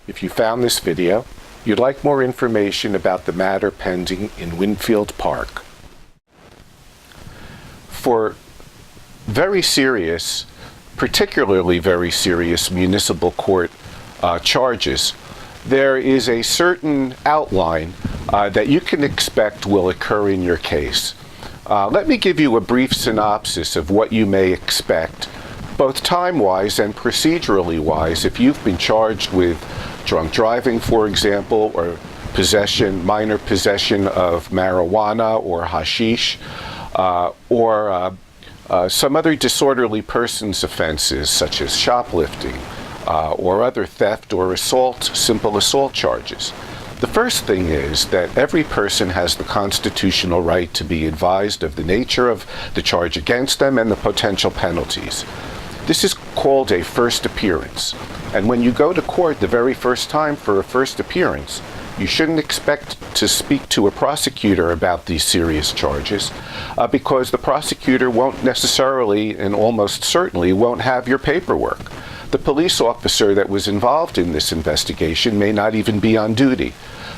If you found this video, you'd like more information about the matter pending in Winfield Park. For very serious, particularly very serious municipal court charges, there is a certain outline that you can expect will occur in your case. Let me give you a brief synopsis of what you may expect, both time-wise and procedurally wise, if you've been charged with drunk driving, for example, or minor possession of marijuana or hashish, or some other disorderly persons offenses such as shoplifting or other theft or assault, simple assault charges. The first thing is that every person has the constitutional right to be advised of the nature of the charge against them and the potential penalties. This is called a first appearance. And when you go to court the very first time for a first appearance, you shouldn't expect to speak to a prosecutor about these serious charges because the prosecutor won't necessarily and almost certainly won't have your paperwork. The police officer that was involved in this investigation may not even be on duty.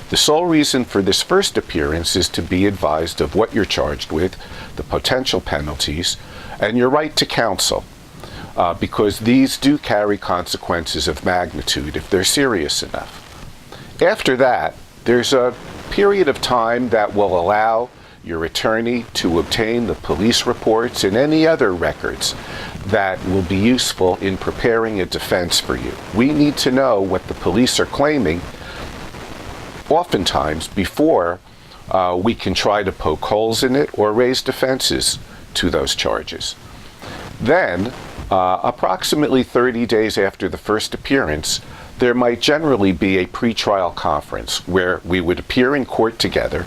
The sole reason for this first appearance is to be advised of what you're charged with, the potential penalties, and your right to counsel. Because these do carry consequences of magnitude if they're serious enough. After that, there's a period of time that will allow your attorney to obtain the police reports and any other records that will be useful in preparing a defense for you. We need to know what the police are claiming oftentimes before we can try to poke holes in it or raise defenses to those charges. Then, approximately 30 days after the first appearance, there might generally be a pretrial conference where we would appear in court together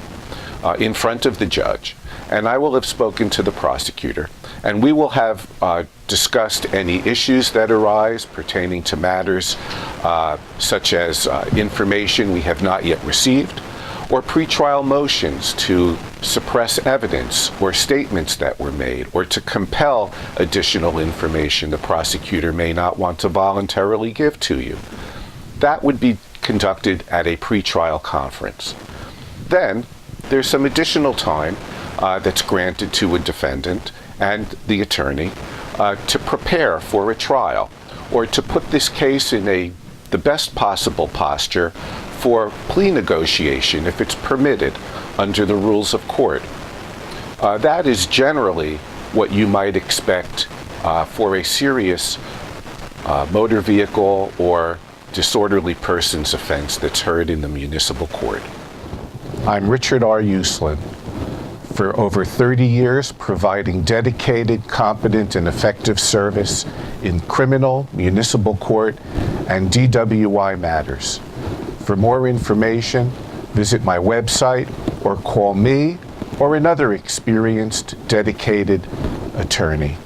in front of the judge, and I will have spoken to the prosecutor, and we will have discussed any issues that arise pertaining to matters such as information we have not yet received, or pretrial motions to suppress evidence or statements that were made, or to compel additional information the prosecutor may not want to voluntarily give to you. That would be conducted at a pretrial conference. Then, there's some additional time that's granted to a defendant and the attorney to prepare for a trial, or to put this case in the best possible posture for plea negotiation if it's permitted under the rules of court. That is generally what you might expect for a serious motor vehicle or disorderly persons offense that's heard in the municipal court. I'm Richard R. Uslan. For over 30 years, providing dedicated, competent, and effective service in criminal, municipal court, and DWI matters. For more information, visit my website or call me or another experienced, dedicated attorney.